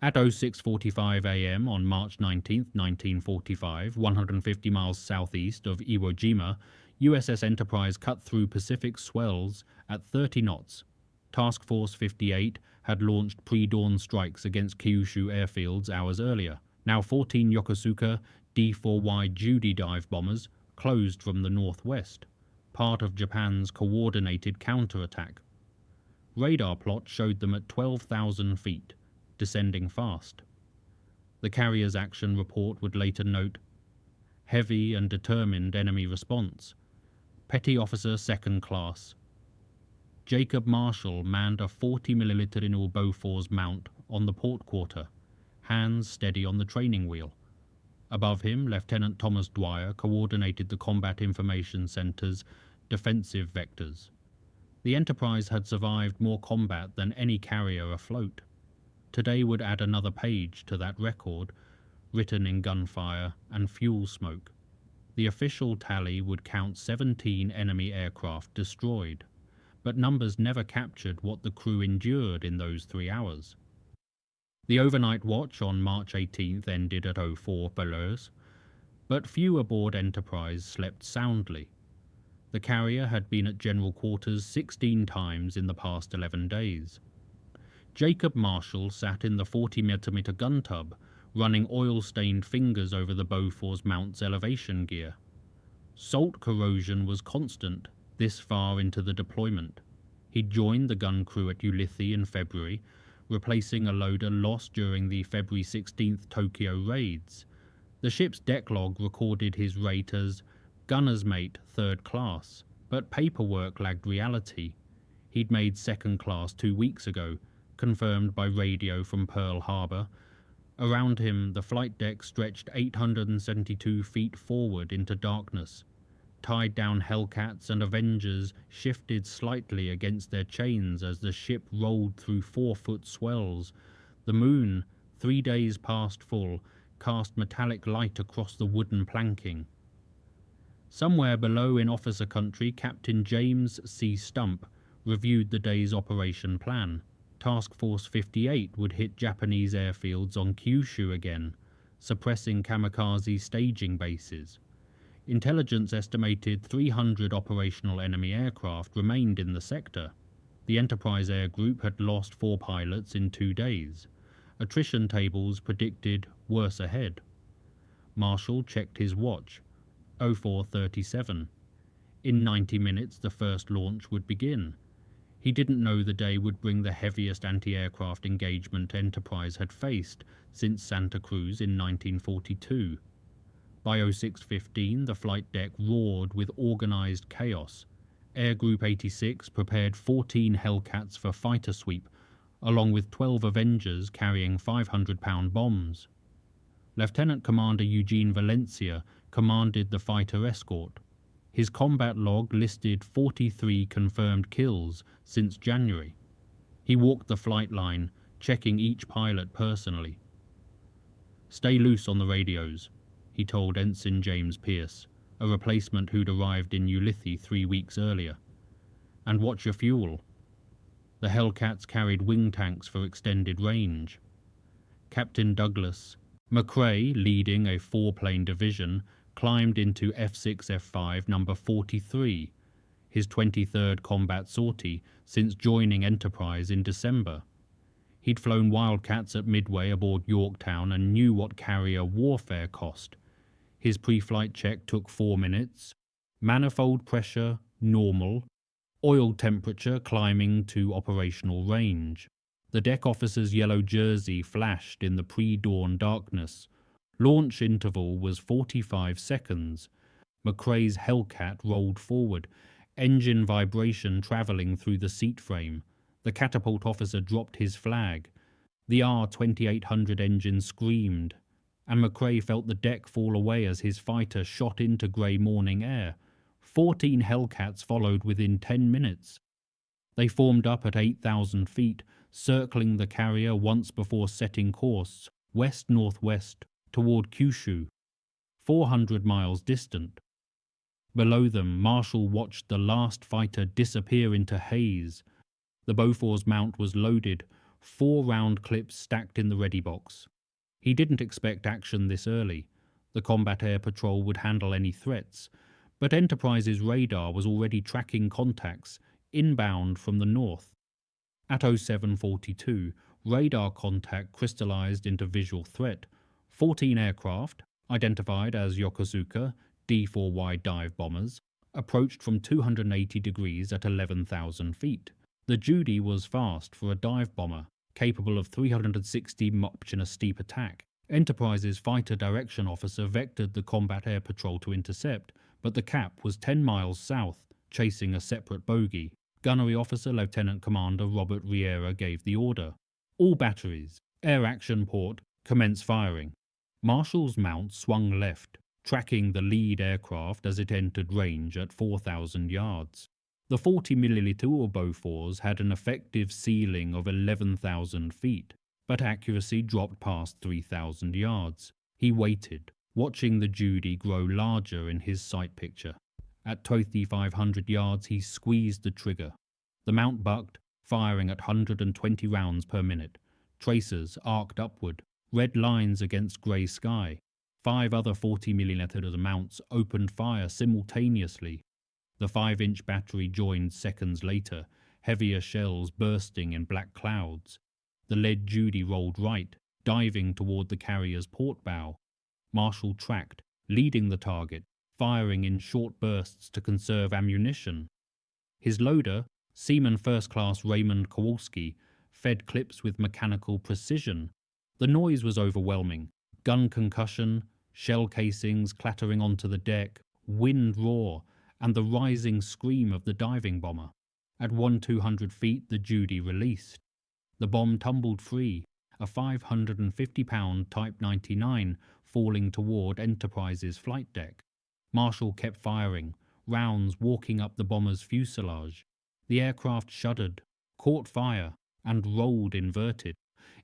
At 06:45 a.m. on March 19, 1945, 150 miles southeast of Iwo Jima, USS Enterprise cut through Pacific swells at 30 knots. Task Force 58 had launched pre-dawn strikes against Kyushu airfields hours earlier. Now 14 Yokosuka D-4Y Judy dive bombers closed from the northwest, part of Japan's coordinated counterattack. Radar plot showed them at 12,000 feet, descending fast. The carrier's action report would later note, heavy and determined enemy response. Petty Officer Second Class. Jacob Marshall manned a 40mm Bofors mount on the port quarter, hands steady on the training wheel. Above him, Lieutenant Thomas Dwyer coordinated the Combat Information Center's defensive vectors. The Enterprise had survived more combat than any carrier afloat. Today would add another page to that record, written in gunfire and fuel smoke. The official tally would count 17 enemy aircraft destroyed, but numbers never captured what the crew endured in those 3 hours. The overnight watch on March 18th ended at 04 Beleurs, but few aboard Enterprise slept soundly. The carrier had been at general quarters 16 times in the past 11 days. Jacob Marshall sat in the 40mm gun tub, running oil-stained fingers over the Bofors mount's elevation gear. Salt corrosion was constant this far into the deployment. He'd joined the gun crew at Ulithi in February, replacing a loader lost during the February 16th Tokyo raids. The ship's deck log recorded his rate as gunner's mate 3rd class, but paperwork lagged reality. He'd made 2nd class 2 weeks ago, confirmed by radio from Pearl Harbor. Around him, the flight deck stretched 872 feet forward into darkness. Tied down Hellcats and Avengers shifted slightly against their chains as the ship rolled through 4-foot swells. The moon, 3 days past full, cast metallic light across the wooden planking. Somewhere below in officer country, Captain James C. Stump reviewed the day's operation plan. Task Force 58 would hit Japanese airfields on Kyushu again, suppressing kamikaze staging bases. Intelligence estimated 300 operational enemy aircraft remained in the sector. The Enterprise Air Group had lost 4 pilots in 2 days. Attrition tables predicted worse ahead. Marshall checked his watch. 04:37. In 90 minutes the first launch would begin. He didn't know the day would bring the heaviest anti-aircraft engagement Enterprise had faced since Santa Cruz in 1942. By 06:15, the flight deck roared with organized chaos. Air Group 86 prepared 14 Hellcats for fighter sweep, along with 12 Avengers carrying 500-pound bombs. Lieutenant Commander Eugene Valencia commanded the fighter escort. His combat log listed 43 confirmed kills since January. He walked the flight line, checking each pilot personally. "Stay loose on the radios," he told Ensign James Pierce, a replacement who'd arrived in Ulithi 3 weeks earlier. "And watch your fuel." The Hellcats carried wing tanks for extended range. Captain Douglas McRae, leading a 4-plane division, climbed into F6F5 number 43, his 23rd combat sortie since joining Enterprise in December. He'd flown Wildcats at Midway aboard Yorktown and knew what carrier warfare cost. His pre-flight check took 4 minutes. Manifold pressure, normal. Oil temperature climbing to operational range. The deck officer's yellow jersey flashed in the pre-dawn darkness. Launch interval was 45 seconds. McRae's Hellcat rolled forward, engine vibration travelling through the seat frame. The catapult officer dropped his flag. The R-2800 engine screamed, and McRae felt the deck fall away as his fighter shot into grey morning air. 14 Hellcats followed within 10 minutes. They formed up at 8,000 feet, circling the carrier once before setting course west-northwest toward Kyushu, 400 miles distant. Below them, Marshall watched the last fighter disappear into haze. The Bofors mount was loaded, 4 round clips stacked in the ready box. He didn't expect action this early. The Combat Air Patrol would handle any threats, but Enterprise's radar was already tracking contacts inbound from the north. At 0742, radar contact crystallized into visual threat. 14 aircraft, identified as Yokosuka D-4Y dive bombers, approached from 280 degrees at 11,000 feet. The Judy was fast for a dive bomber, capable of 360 knots in a steep attack. Enterprise's fighter direction officer vectored the Combat Air Patrol to intercept, but the cap was 10 miles south, chasing a separate bogey. Gunnery Officer Lieutenant Commander Robert Riera gave the order. All batteries, air action port, commence firing. Marshall's mount swung left, tracking the lead aircraft as it entered range at 4,000 yards. The 40mm Bofors had an effective ceiling of 11,000 feet, but accuracy dropped past 3,000 yards. He waited, watching the Judy grow larger in his sight picture. At 2,500 yards, he squeezed the trigger. The mount bucked, firing at 120 rounds per minute. Tracers arced upward, red lines against grey sky. 5 other 40mm mounts opened fire simultaneously. The 5-inch battery joined seconds later, heavier shells bursting in black clouds. The lead Judy rolled right, diving toward the carrier's port bow. Marshall tracked, leading the target, firing in short bursts to conserve ammunition. His loader, Seaman First Class Raymond Kowalski, fed clips with mechanical precision. The noise was overwhelming. Gun concussion, shell casings clattering onto the deck, wind roar, and the rising scream of the diving bomber. At 1,200 feet, the Judy released. The bomb tumbled free, a 550-pound Type 99 falling toward Enterprise's flight deck. Marshall kept firing, rounds walking up the bomber's fuselage. The aircraft shuddered, caught fire, and rolled inverted.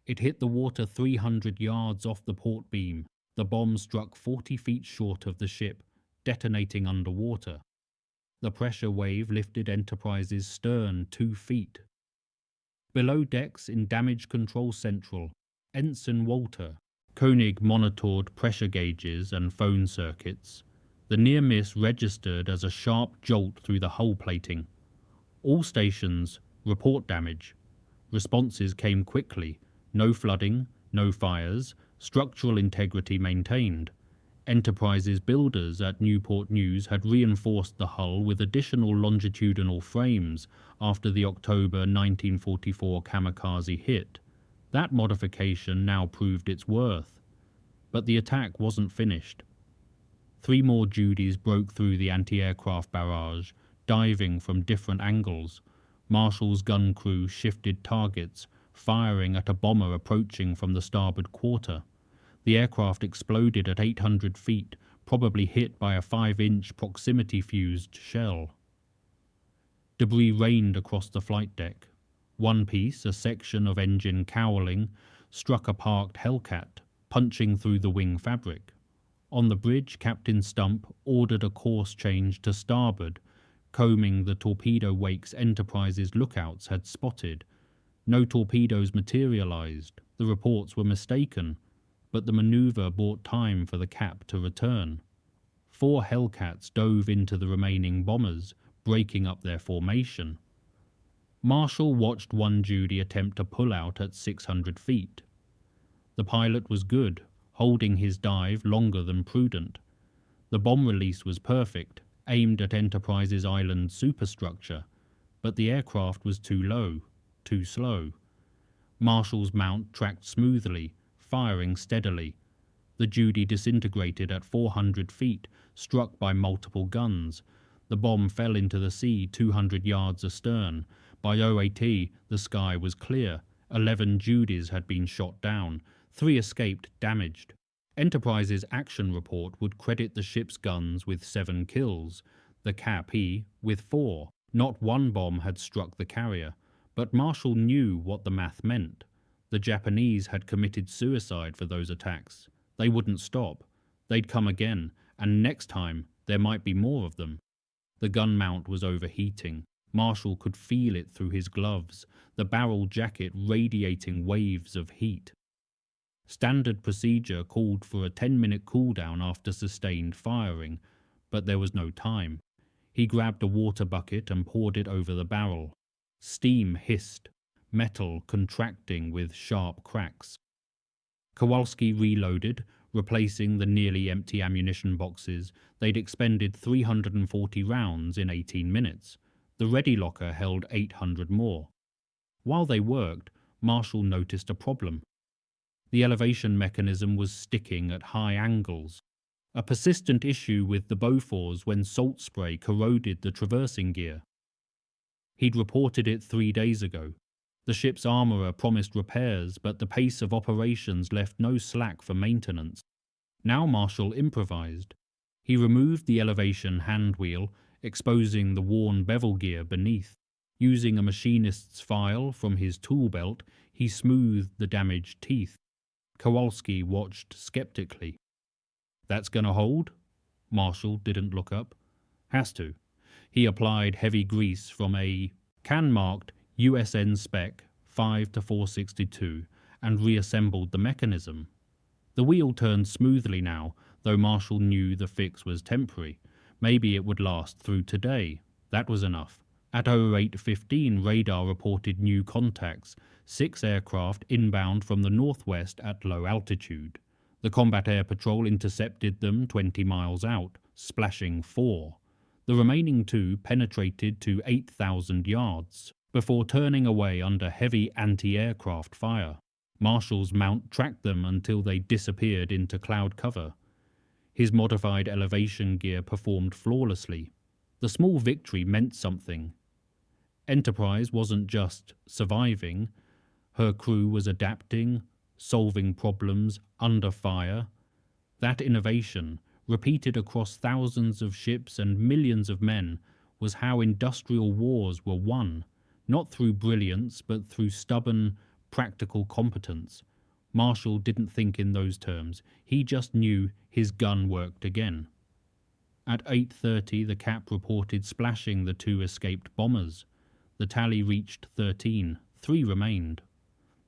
It hit the water 300 yards off the port beam. The bomb struck 40 feet short of the ship, detonating underwater. The pressure wave lifted Enterprise's stern 2 feet. Below decks in Damage Control Central, Ensign Walter, Koenig monitored pressure gauges and phone circuits. The near miss registered as a sharp jolt through the hull plating. All stations, report damage. Responses came quickly. No flooding, no fires, structural integrity maintained. Enterprise's builders at Newport News had reinforced the hull with additional longitudinal frames after the October 1944 kamikaze hit. That modification now proved its worth. But the attack wasn't finished. 3 more Judys broke through the anti-aircraft barrage, diving from different angles. Marshall's gun crew shifted targets, firing at a bomber approaching from the starboard quarter. The aircraft exploded at 800 feet, probably hit by a 5-inch proximity-fused shell. Debris rained across the flight deck. One piece, a section of engine cowling, struck a parked Hellcat, punching through the wing fabric. On the bridge, Captain Stump ordered a course change to starboard, combing the torpedo wakes Enterprise's lookouts had spotted. No torpedoes materialized. The reports were mistaken, but the maneuver bought time for the cap to return. 4 Hellcats dove into the remaining bombers, breaking up their formation. Marshall watched one Judy attempt to pull out at 600 feet. The pilot was good, holding his dive longer than prudent. The bomb release was perfect, aimed at Enterprise's island superstructure, but the aircraft was too low, too slow. Marshall's mount tracked smoothly, firing steadily. The Judy disintegrated at 400 feet, struck by multiple guns. The bomb fell into the sea 200 yards astern. By OAT, the sky was clear. 11 Judys had been shot down. 3 escaped damaged. Enterprise's action report would credit the ship's guns with 7 kills, the Cap-E with 4. Not one bomb had struck the carrier, but Marshall knew what the math meant. The Japanese had committed suicide for those attacks. They wouldn't stop. They'd come again, and next time there might be more of them. The gun mount was overheating. Marshall could feel it through his gloves, the barrel jacket radiating waves of heat. Standard procedure called for a 10-minute cooldown after sustained firing, but there was no time. He grabbed a water bucket and poured it over the barrel. Steam hissed, metal contracting with sharp cracks. Kowalski reloaded, replacing the nearly empty ammunition boxes. They'd expended 340 rounds in 18 minutes. The ready locker held 800 more. While they worked, Marshall noticed a problem. The elevation mechanism was sticking at high angles, a persistent issue with the Bofors when salt spray corroded the traversing gear. He'd reported it 3 days ago. The ship's armourer promised repairs, but the pace of operations left no slack for maintenance. Now Marshall improvised. He removed the elevation hand wheel, exposing the worn bevel gear beneath. Using a machinist's file from his tool belt, he smoothed the damaged teeth. Kowalski watched skeptically. "That's gonna hold?" Marshall didn't look up. "Has to." He applied heavy grease from a can marked USN spec 5 to 462 and reassembled the mechanism. The wheel turned smoothly now, though Marshall knew the fix was temporary. Maybe it would last through today. That was enough. At 08:15, radar reported new contacts, 6 aircraft inbound from the northwest at low altitude. The Combat Air Patrol intercepted them 20 miles out, splashing 4. The remaining 2 penetrated to 8,000 yards, before turning away under heavy anti-aircraft fire. Marshall's mount tracked them until they disappeared into cloud cover. His modified elevation gear performed flawlessly. The small victory meant something. Enterprise wasn't just surviving. Her crew was adapting, solving problems under fire. That innovation, repeated across thousands of ships and millions of men, was how industrial wars were won, not through brilliance but through stubborn, practical competence. Marshall didn't think in those terms. He just knew his gun worked again. At 8:30, the cap reported splashing the 2 escaped bombers. The tally reached 13. 3 remained.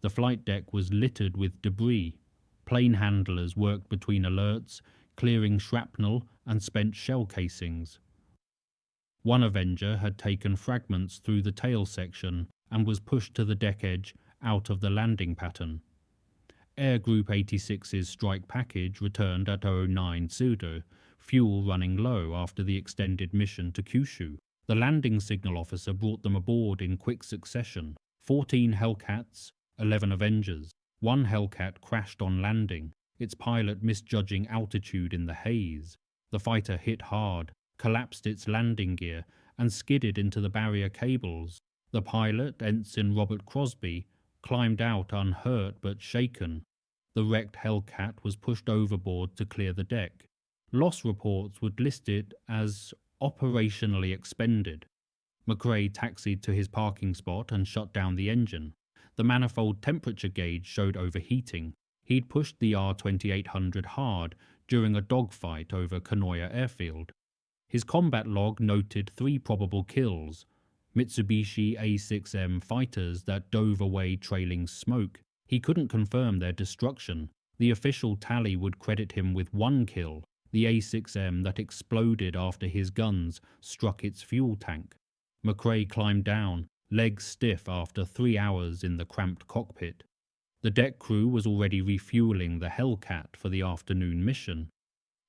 The flight deck was littered with debris. Plane handlers worked between alerts, clearing shrapnel and spent shell casings. One Avenger had taken fragments through the tail section and was pushed to the deck edge out of the landing pattern. Air Group 86's strike package returned at 09 pseudo, fuel running low after the extended mission to Kyushu. The landing signal officer brought them aboard in quick succession. 14 Hellcats, 11 Avengers. 1 Hellcat crashed on landing, its pilot misjudging altitude in the haze. The fighter hit hard, collapsed its landing gear, and skidded into the barrier cables. The pilot, Ensign Robert Crosby, climbed out unhurt but shaken. The wrecked Hellcat was pushed overboard to clear the deck. Loss reports would list it as operationally expended. McRae taxied to his parking spot and shut down the engine. The manifold temperature gauge showed overheating. He'd pushed the R-2800 hard during a dogfight over Kanoya Airfield. His combat log noted 3 probable kills, Mitsubishi A6M fighters that dove away trailing smoke. He couldn't confirm their destruction. The official tally would credit him with 1 kill, the A6M that exploded after his guns struck its fuel tank. McRae climbed down, legs stiff after 3 hours in the cramped cockpit. The deck crew was already refueling the Hellcat for the afternoon mission.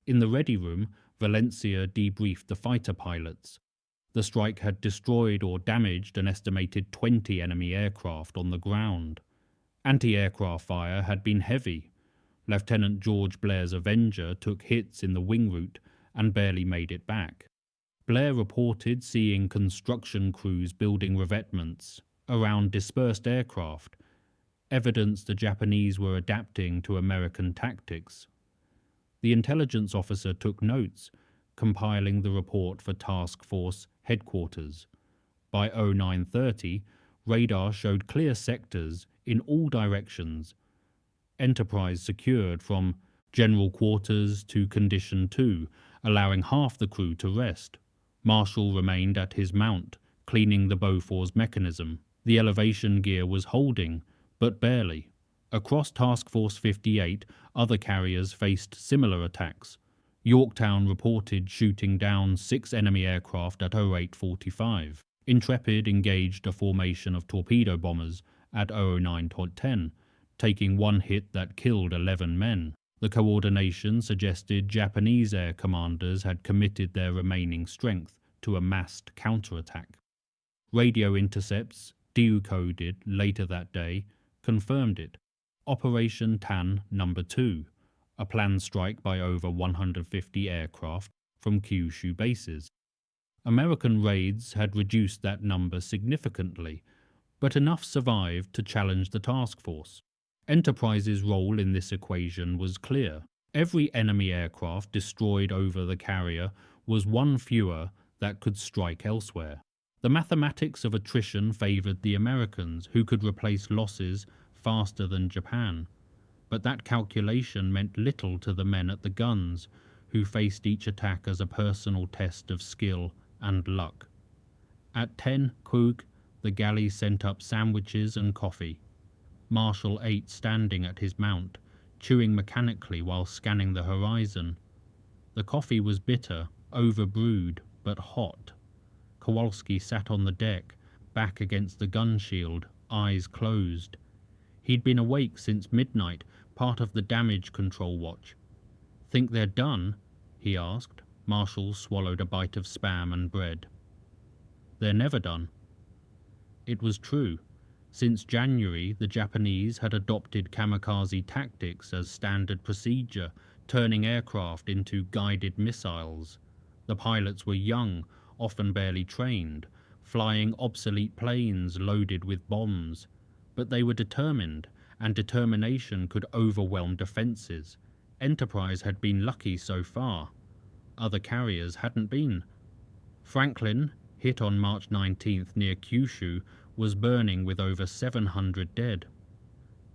In the ready room, Valencia debriefed the fighter pilots. The strike had destroyed or damaged an estimated 20 enemy aircraft on the ground. Anti-aircraft fire had been heavy. Lieutenant George Blair's Avenger took hits in the wing route and barely made it back. Blair reported seeing construction crews building revetments around dispersed aircraft, evidence the Japanese were adapting to American tactics. The intelligence officer took notes, compiling the report for Task Force headquarters. By 09:30, radar showed clear sectors in all directions. Enterprise secured from general quarters to Condition 2, allowing half the crew to rest. Marshall remained at his mount, cleaning the Bofors mechanism. The elevation gear was holding, but barely. Across Task Force 58, other carriers faced similar attacks. Yorktown reported shooting down 6 enemy aircraft at 08:45. Intrepid engaged a formation of torpedo bombers at 09:10, taking one hit that killed 11 men. The coordination suggested Japanese air commanders had committed their remaining strength to a massed counterattack. Radio intercepts, decoded later that day, confirmed it. Operation Tan No. 2, a planned strike by over 150 aircraft from Kyushu bases. American raids had reduced that number significantly, but enough survived to challenge the task force. Enterprise's role in this equation was clear. Every enemy aircraft destroyed over the carrier was one fewer that could strike elsewhere. The mathematics of attrition favored the Americans, who could replace losses faster than Japan. But that calculation meant little to the men at the guns, who faced each attack as a personal test of skill and luck. At 10 Krug, the galley sent up sandwiches and coffee. Marshall ate standing at his mount, chewing mechanically while scanning the horizon. The coffee was bitter, overbrewed, but hot. Kowalski sat on the deck, back against the gun shield, eyes closed. He'd been awake since midnight, part of the damage control watch. "Think they're done?" he asked. Marshall swallowed a bite of Spam and bread. "They're never done." It was true. Since January, the Japanese had adopted kamikaze tactics as standard procedure, turning aircraft into guided missiles. The pilots were young, often barely trained, flying obsolete planes loaded with bombs. But they were determined, and determination could overwhelm defenses. Enterprise had been lucky so far. Other carriers hadn't been. Franklin, hit on March 19th near Kyushu, was burning with over 700 dead.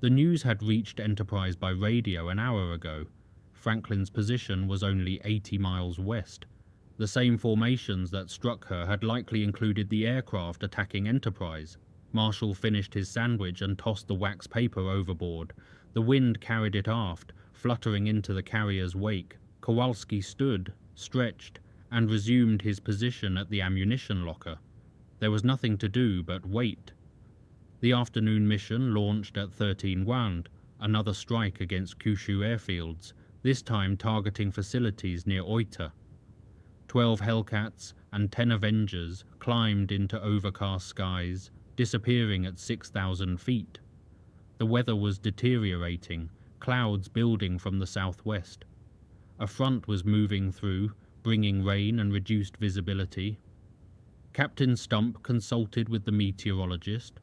The news had reached Enterprise by radio an hour ago. Franklin's position was only 80 miles west. The same formations that struck her had likely included the aircraft attacking Enterprise. Marshall finished his sandwich and tossed the wax paper overboard. The wind carried it aft, fluttering into the carrier's wake. Kowalski stood, stretched, and resumed his position at the ammunition locker. There was nothing to do but wait. The afternoon mission launched at 13:01, another strike against Kyushu airfields, this time targeting facilities near Oita. 12 Hellcats and 10 Avengers climbed into overcast skies, disappearing at 6,000 feet. The weather was deteriorating, clouds building from the southwest. A front was moving through, bringing rain and reduced visibility. Captain Stump consulted with the meteorologist.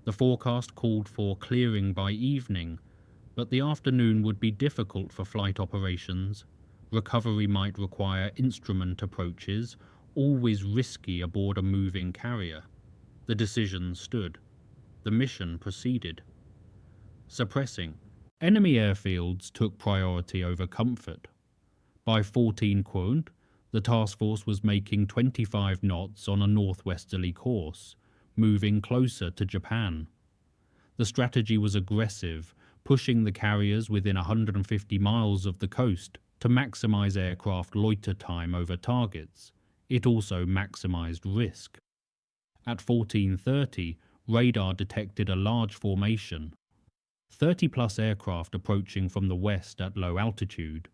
The forecast called for clearing by evening, but the afternoon would be difficult for flight operations. Recovery might require instrument approaches, always risky aboard a moving carrier. The decision stood. The mission proceeded. Suppressing. Enemy airfields took priority over comfort. By 14 Quote, the task force was making 25 knots on a northwesterly course, moving closer to Japan. The strategy was aggressive, pushing the carriers within 150 miles of the coast to maximize aircraft loiter time over targets. It also maximized risk. At 14:30, radar detected a large formation. 30-plus aircraft approaching from the west at low altitude.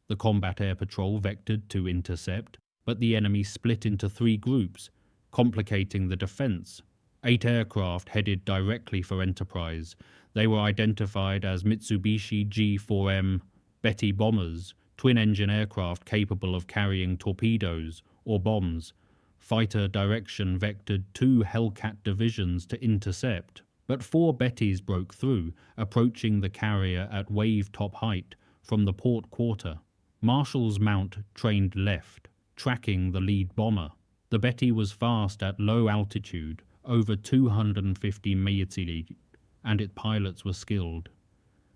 The combat air patrol vectored to intercept, but the enemy split into 3 groups, complicating the defense. 8 aircraft headed directly for Enterprise. They were identified as Mitsubishi G4M Betty bombers, twin-engine aircraft capable of carrying torpedoes or bombs. Fighter direction vectored 2 Hellcat divisions to intercept, but 4 Bettys broke through, approaching the carrier at wave-top height from the port quarter. Marshall's mount trained left, tracking the lead bomber. The Betty was fast at low altitude, over 250 meters, and its pilots were skilled.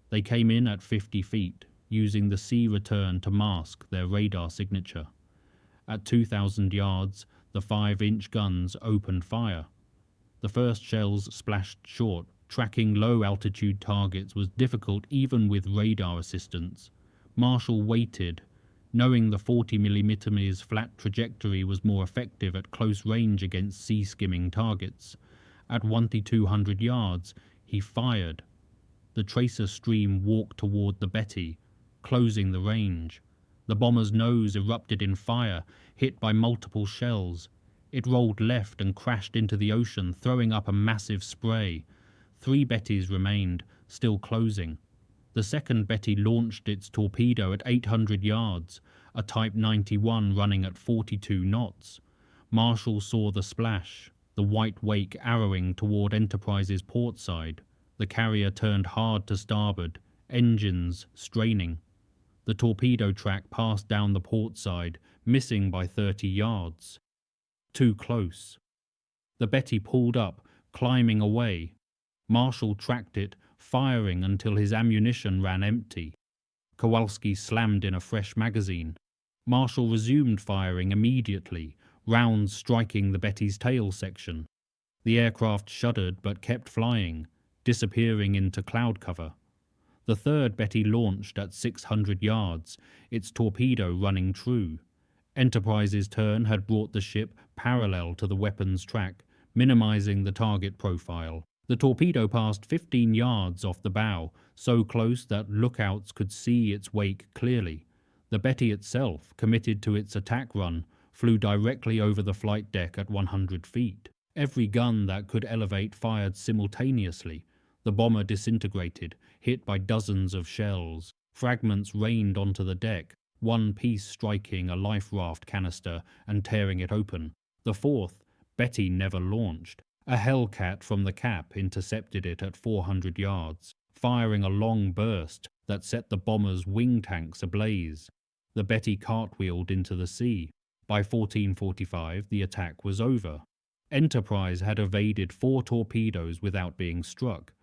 They came in at 50 feet, using the sea return to mask their radar signature. At 2,000 yards, The 5-inch guns opened fire. The first shells splashed short. Tracking low-altitude targets was difficult even with radar assistance. Marshall waited, knowing the 40mm flat trajectory was more effective at close range against sea-skimming targets. At 1,200 yards, he fired. The tracer stream walked toward the Betty, closing the range. The bomber's nose erupted in fire, hit by multiple shells. It rolled left and crashed into the ocean, throwing up a massive spray. 3 Bettys remained, still closing. The second Betty launched its torpedo at 800 yards, a Type 91 running at 42 knots. Marshall saw the splash, the white wake arrowing toward Enterprise's port side. The carrier turned hard to starboard, engines straining. The torpedo track passed down the port side, missing by 30 yards. Too close. The Betty pulled up, climbing away. Marshall tracked it, firing until his ammunition ran empty. Kowalski slammed in a fresh magazine. Marshall resumed firing immediately, rounds striking the Betty's tail section. The aircraft shuddered but kept flying, disappearing into cloud cover. The third Betty launched at 600 yards, its torpedo running true. Enterprise's turn had brought the ship parallel to the weapons track, minimizing the target profile. The torpedo passed 15 yards off the bow, so close that lookouts could see its wake clearly. The Betty itself, committed to its attack run, flew directly over the flight deck at 100 feet. Every gun that could elevate fired simultaneously. The bomber disintegrated, hit by dozens of shells. Fragments rained onto the deck, one piece striking a life raft canister and tearing it open. The fourth, Betty, never launched. A Hellcat from the cap intercepted it at 400 yards, firing a long burst that set the bomber's wing tanks ablaze. The Betty cartwheeled into the sea. By 1445, the attack was over. Enterprise had evaded 4 torpedoes without being struck.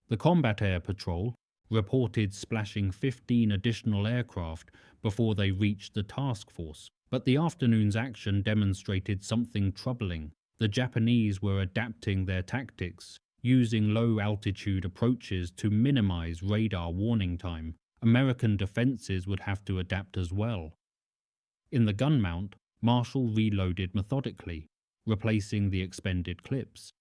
The Combat Air Patrol reported splashing 15 additional aircraft before they reached the task force. But the afternoon's action demonstrated something troubling. The Japanese were adapting their tactics, using low-altitude approaches to minimize radar warning time. American defenses would have to adapt as well. In the gun mount, Marshall reloaded methodically, replacing the expended clips.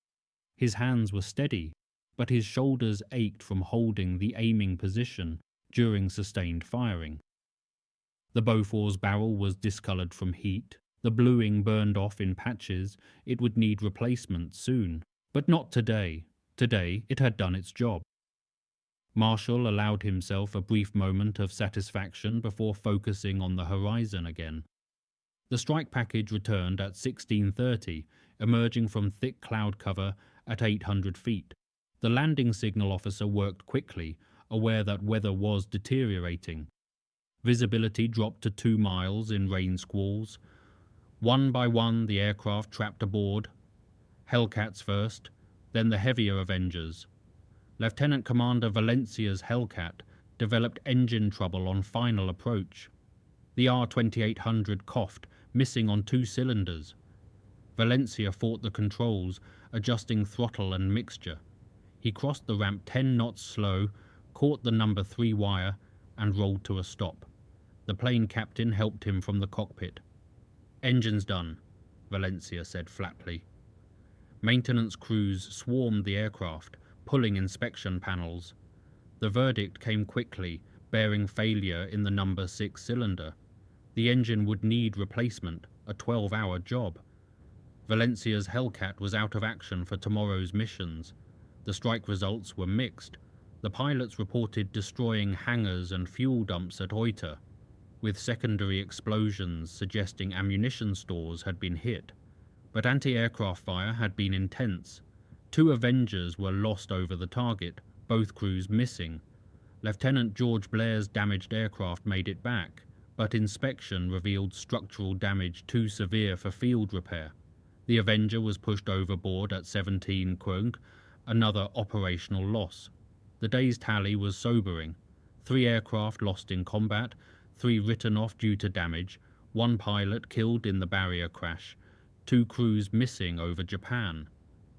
His hands were steady, but his shoulders ached from holding the aiming position during sustained firing. The Bofor's barrel was discolored from heat. The bluing burned off in patches. It would need replacement soon. But not today. Today it had done its job. Marshall allowed himself a brief moment of satisfaction before focusing on the horizon again. The strike package returned at 16:30, emerging from thick cloud cover at 800 feet. The landing signal officer worked quickly, aware that weather was deteriorating. Visibility dropped to 2 miles in rain squalls. One by one the aircraft trapped aboard. Hellcats first, then the heavier Avengers. Lieutenant Commander Valencia's Hellcat developed engine trouble on final approach. The R-2800 coughed, missing on 2 cylinders. Valencia fought the controls, adjusting throttle and mixture. He crossed the ramp 10 knots slow, caught the number 3 wire, and rolled to a stop. The plane captain helped him from the cockpit. "Engine's done," Valencia said flatly. Maintenance crews swarmed the aircraft, pulling inspection panels. The verdict came quickly, bearing failure in the number 6 cylinder. The engine would need replacement, a 12-hour job. Valencia's Hellcat was out of action for tomorrow's missions. The strike results were mixed. The pilots reported destroying hangars and fuel dumps at Oita, with secondary explosions suggesting ammunition stores had been hit. But anti-aircraft fire had been intense. 2 Avengers were lost over the target, both crews missing. Lieutenant George Blair's damaged aircraft made it back, but inspection revealed structural damage too severe for field repair. The Avenger was pushed overboard at 17 Krunk, another operational loss. The day's tally was sobering. 3 aircraft lost in combat, 3 written off due to damage, 1 pilot killed in the barrier crash, 2 crews missing over Japan.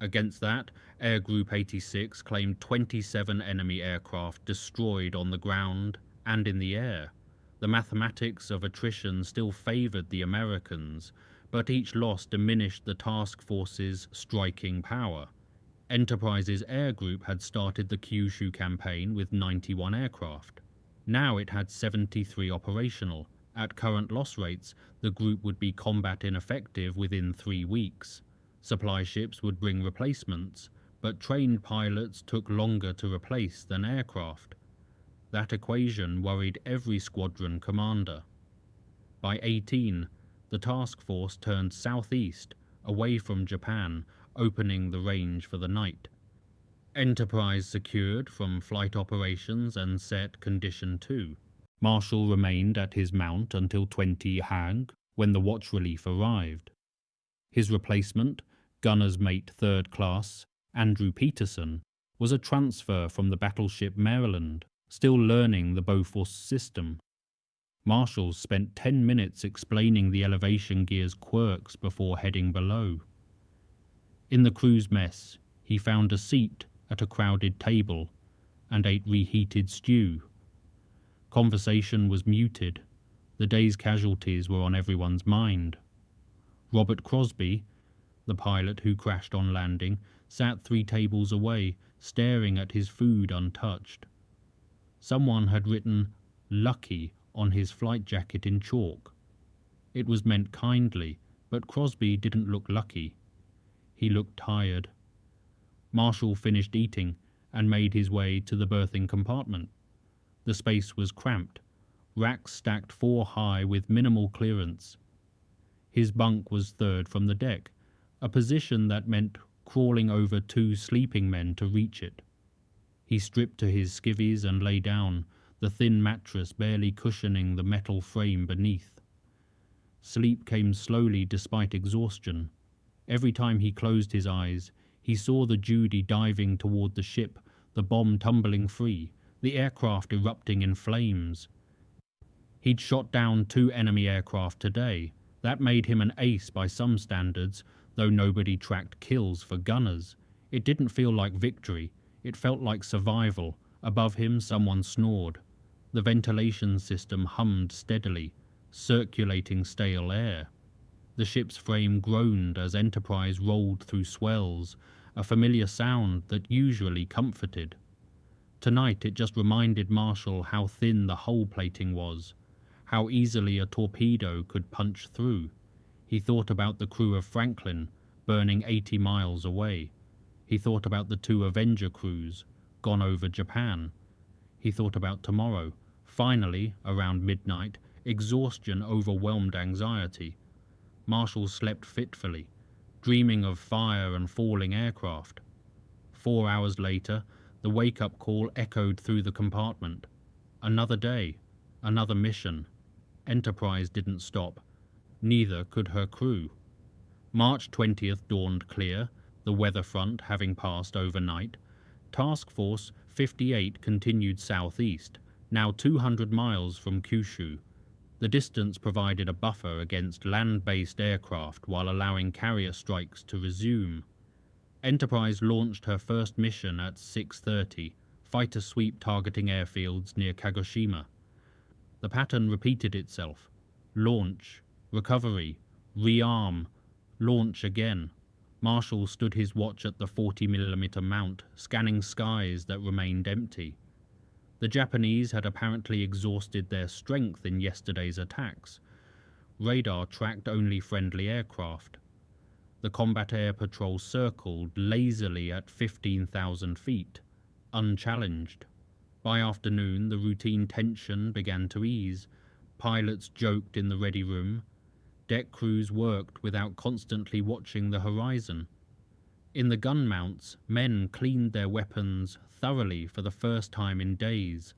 Against that, Air Group 86 claimed 27 enemy aircraft destroyed on the ground and in the air. The mathematics of attrition still favored the Americans, but each loss diminished the task force's striking power. Enterprise's Air Group had started the Kyushu campaign with 91 aircraft. Now it had 73 operational. At current loss rates, the group would be combat ineffective within 3 weeks. Supply ships would bring replacements, but trained pilots took longer to replace than aircraft. That equation worried every squadron commander. By 18, the task force turned southeast, away from Japan, opening the range for the night. Enterprise secured from flight operations and set condition 2. Marshall remained at his mount until 20 Hag, when the watch relief arrived. His replacement, gunner's mate 3rd class, Andrew Peterson, was a transfer from the battleship Maryland, still learning the Bofors system. Marshall spent 10 minutes explaining the elevation gear's quirks before heading below. In the crew's mess, he found a seat at a crowded table and ate reheated stew. Conversation was muted. The day's casualties were on everyone's mind. Robert Crosby, the pilot who crashed on landing, sat 3 tables away, staring at his food untouched. Someone had written "Lucky" on his flight jacket in chalk. It was meant kindly, but Crosby didn't look lucky. He looked tired. Marshall finished eating and made his way to the berthing compartment. The space was cramped, racks stacked 4 high with minimal clearance. His bunk was 3rd from the deck, a position that meant crawling over 2 sleeping men to reach it. He stripped to his skivvies and lay down, the thin mattress barely cushioning the metal frame beneath. Sleep came slowly despite exhaustion. Every time he closed his eyes, he saw the Judy diving toward the ship, the bomb tumbling free, the aircraft erupting in flames. He'd shot down 2 enemy aircraft today. That made him an ace by some standards, though nobody tracked kills for gunners. It didn't feel like victory. It felt like survival. Above him, someone snored. The ventilation system hummed steadily, circulating stale air. The ship's frame groaned as Enterprise rolled through swells, a familiar sound that usually comforted. Tonight it just reminded Marshall how thin the hull plating was, how easily a torpedo could punch through. He thought about the crew of Franklin, burning 80 miles away. He thought about the 2 Avenger crews, gone over Japan. He thought about tomorrow. Finally, around midnight, exhaustion overwhelmed anxiety. Marshall slept fitfully, dreaming of fire and falling aircraft. 4 hours later, the wake-up call echoed through the compartment. Another day, another mission. Enterprise didn't stop. Neither could her crew. March 20th dawned clear, the weather front having passed overnight. Task Force 58 continued southeast, now 200 miles from Kyushu. The distance provided a buffer against land-based aircraft while allowing carrier strikes to resume. Enterprise launched her first mission at 6:30, fighter sweep targeting airfields near Kagoshima. The pattern repeated itself. Launch, recovery, rearm, launch again. Marshall stood his watch at the 40mm mount, scanning skies that remained empty. The Japanese had apparently exhausted their strength in yesterday's attacks. Radar tracked only friendly aircraft. The combat air patrol circled lazily at 15,000 feet, unchallenged. By afternoon, the routine tension began to ease. Pilots joked in the ready room. Deck crews worked without constantly watching the horizon. In the gun mounts, men cleaned their weapons thoroughly for the first time in days.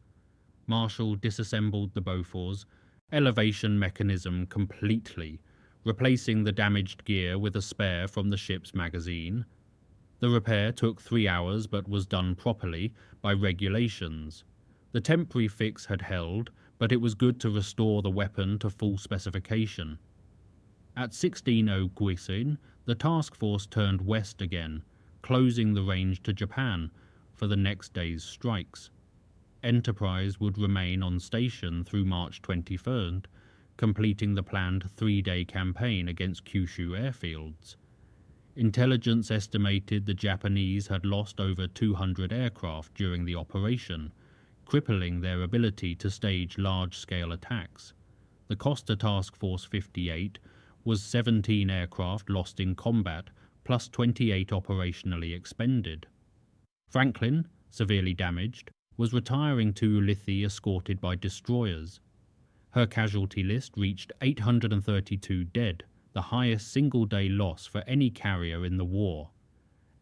Marshall disassembled the Bofors elevation mechanism completely, replacing the damaged gear with a spare from the ship's magazine. The repair took 3 hours but was done properly by regulations. The temporary fix had held, but it was good to restore the weapon to full specification. At 16:00 Guisin, the task force turned west again, closing the range to Japan for the next day's strikes. Enterprise would remain on station through March 23rd, completing the planned 3-day campaign against Kyushu airfields. Intelligence estimated the Japanese had lost over 200 aircraft during the operation, crippling their ability to stage large-scale attacks. The cost to Task Force 58 was 17 aircraft lost in combat, plus 28 operationally expended. Franklin, severely damaged, was retiring to Ulithi escorted by destroyers. Her casualty list reached 832 dead, the highest single-day loss for any carrier in the war.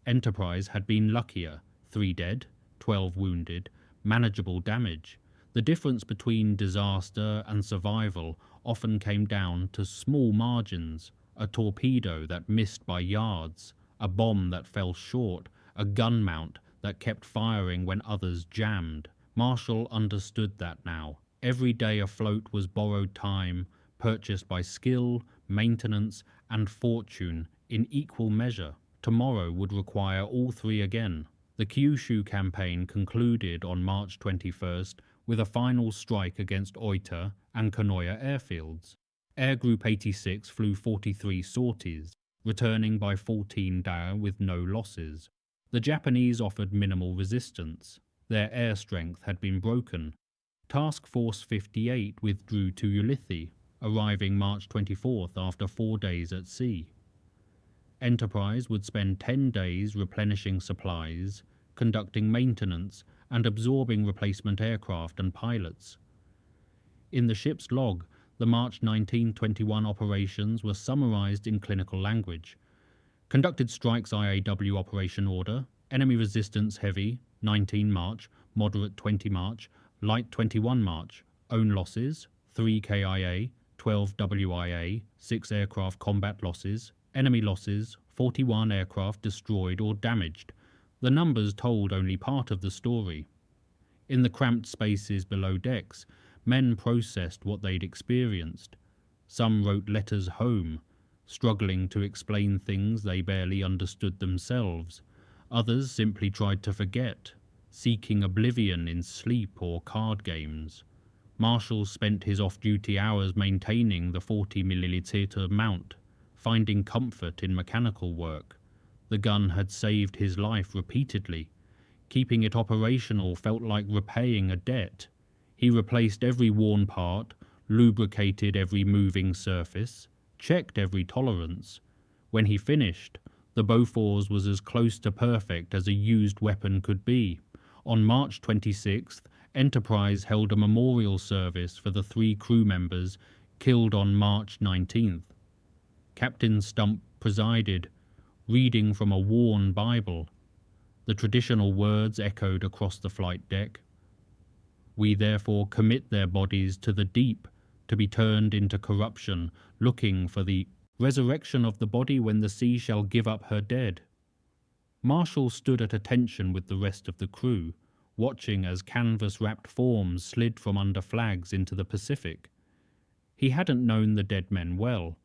Enterprise had been luckier, 3 dead, 12 wounded, manageable damage. The difference between disaster and survival often came down to small margins: a torpedo that missed by yards, a bomb that fell short, a gun mount that kept firing when others jammed. Marshall understood that now. Every day afloat was borrowed time, purchased by skill, maintenance, and fortune in equal measure. Tomorrow would require all three again. The Kyushu campaign concluded on March 21st with a final strike against Oita and Kanoya airfields. Air Group 86 flew 43 sorties, returning by 14 DAR with no losses. The Japanese offered minimal resistance. Their air strength had been broken. Task Force 58 withdrew to Ulithi, arriving March 24th after 4 days at sea. Enterprise would spend 10 days replenishing supplies, conducting maintenance, and absorbing replacement aircraft and pilots. In the ship's log, the March 1921 operations were summarized in clinical language. Conducted strikes IAW operation order: enemy resistance heavy, 19 March, moderate 20 March, light 21 March. Own losses: 3 KIA, 12 WIA, 6 aircraft combat losses. Enemy losses: 41 aircraft destroyed or damaged. The numbers told only part of the story. In the cramped spaces below decks, men processed what they'd experienced. Some wrote letters home, struggling to explain things they barely understood themselves. Others simply tried to forget, seeking oblivion in sleep or card games. Marshall spent his off-duty hours maintaining the 40mm mount, finding comfort in mechanical work. The gun had saved his life repeatedly. Keeping it operational felt like repaying a debt. He replaced every worn part, lubricated every moving surface, checked every tolerance. When he finished, the Bofors was as close to perfect as a used weapon could be. On March 26th, Enterprise held a memorial service for the 3 crew members killed on March 19th. Captain Stump presided, reading from a worn Bible. The traditional words echoed across the flight deck. "We therefore commit their bodies to the deep, to be turned into corruption, looking for the resurrection of the body when the sea shall give up her dead." Marshall stood at attention with the rest of the crew, watching as canvas-wrapped forms slid from under flags into the Pacific. He hadn't known the dead men well.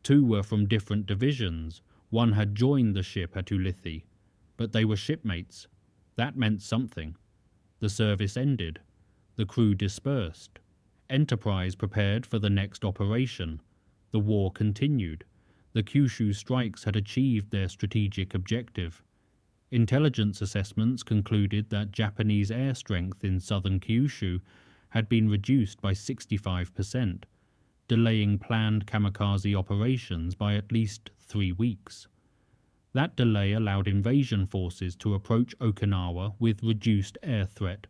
2 were from different divisions. 1 had joined the ship at Ulithi, but they were shipmates. That meant something. The service ended. The crew dispersed. Enterprise prepared for the next operation. The war continued. The Kyushu strikes had achieved their strategic objective. Intelligence assessments concluded that Japanese air strength in southern Kyushu had been reduced by 65%, delaying planned kamikaze operations by at least 3 weeks. That delay allowed invasion forces to approach Okinawa with reduced air threat.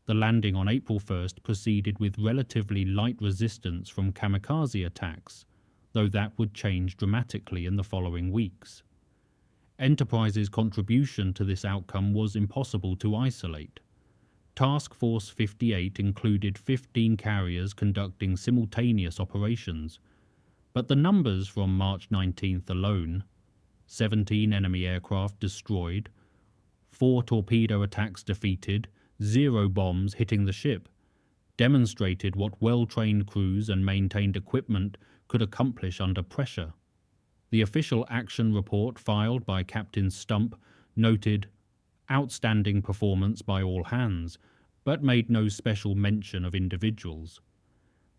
The landing on April 1st proceeded with relatively light resistance from kamikaze attacks, though that would change dramatically in the following weeks. Enterprise's contribution to this outcome was impossible to isolate. Task Force 58 included 15 carriers conducting simultaneous operations, but the numbers from March 19th alone: 17 enemy aircraft destroyed, 4 torpedo attacks defeated, 0 bombs hitting the ship, demonstrated what well-trained crews and maintained equipment could accomplish under pressure. The official action report filed by Captain Stump noted outstanding performance by all hands, but made no special mention of individuals.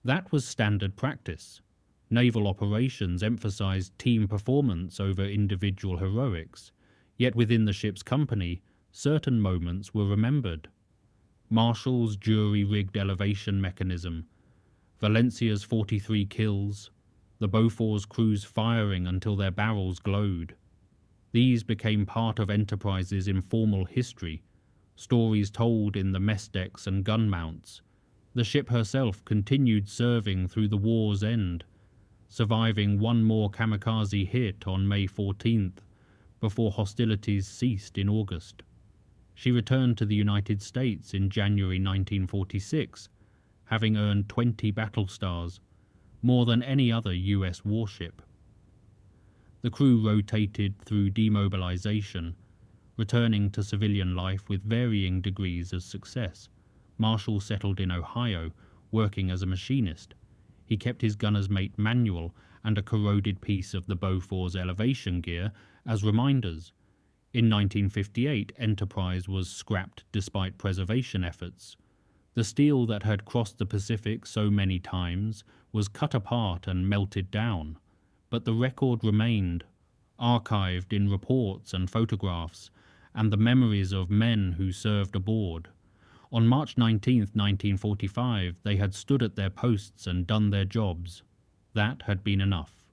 That was standard practice. Naval operations emphasized team performance over individual heroics, yet within the ship's company, certain moments were remembered. Marshall's jury-rigged elevation mechanism, Valencia's 43 kills, the Beaufort's crews firing until their barrels glowed. These became part of Enterprise's informal history, stories told in the mess decks and gun mounts. The ship herself continued serving through the war's end, surviving one more kamikaze hit on May 14th, before hostilities ceased in August. She returned to the United States in January 1946, having earned 20 battle stars, more than any other U.S. warship. The crew rotated through demobilization, returning to civilian life with varying degrees of success. Marshall settled in Ohio, working as a machinist. He kept his gunner's mate manual and a corroded piece of the Beaufort's elevation gear as reminders. In 1958, Enterprise was scrapped despite preservation efforts. The steel that had crossed the Pacific so many times was cut apart and melted down, but the record remained, archived in reports and photographs, and the memories of men who served aboard. On March 19, 1945, they had stood at their posts and done their jobs. That had been enough.